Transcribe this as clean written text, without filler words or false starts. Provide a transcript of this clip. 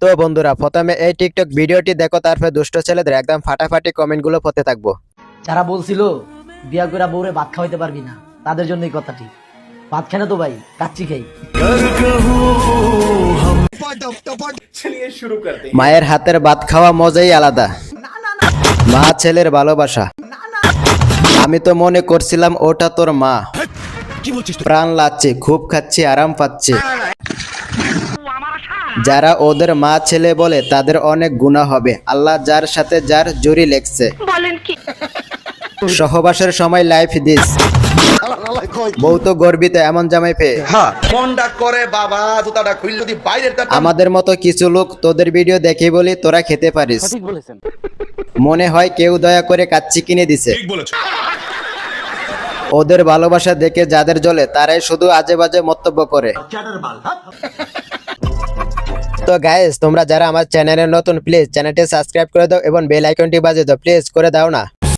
তো বন্ধুরা প্রথমে এই টিকটক ভিডিওটি দেখো, তারপর দুষ্ট ছেলেদের একদম ফাটাফাটি কমেন্টগুলো পড়তে থাকবো। যারা বলছিল বিয়া করে বউরে ভাত খাওয়াইতে পারবি না, তাদের জন্য এই কথাটি। ভাত খাই না তো ভাই, কাচ্চি খাই। মায়ের হাতের ভাত খাওয়া মজাই আলাদা, মা ছেলের ভালোবাসা। আমি তো মনে করছিলাম ওটা তোর মা। প্রাণ লাগছে, খুব খাচ্ছে, আরাম পাচ্ছে। যারা ওদের মা ছেলে বলে তাদের অনেক গুনাহ হবে। আল্লাহ যার সাথে যার জুরি লেখছে। সহবাসের সময় লাইফ দিস। বউ তো গর্বিত এমন জামাই পেয়ে। মনটা করে বাবা জুতাটা খুললে যদি বাইরের আমাদের মতো কিছু লোক তোদের ভিডিও দেখে বলি তোরা খেতে পারিস। মনে হয় কেউ দয়া করে কাচ্চি কিনে দিছে। ওদের ভালোবাসা দেখে যাদের জ্বলে তারাই শুধু আজে বাজে মন্তব্য করে। তো গাইস, তোমরা যারা আমার চ্যানেলে নতুন, প্লিজ চ্যানেলটি সাবস্ক্রাইব করে দাও এবং বেল আইকনটি বাজিয়ে দাও, প্লিজ করে দাও না।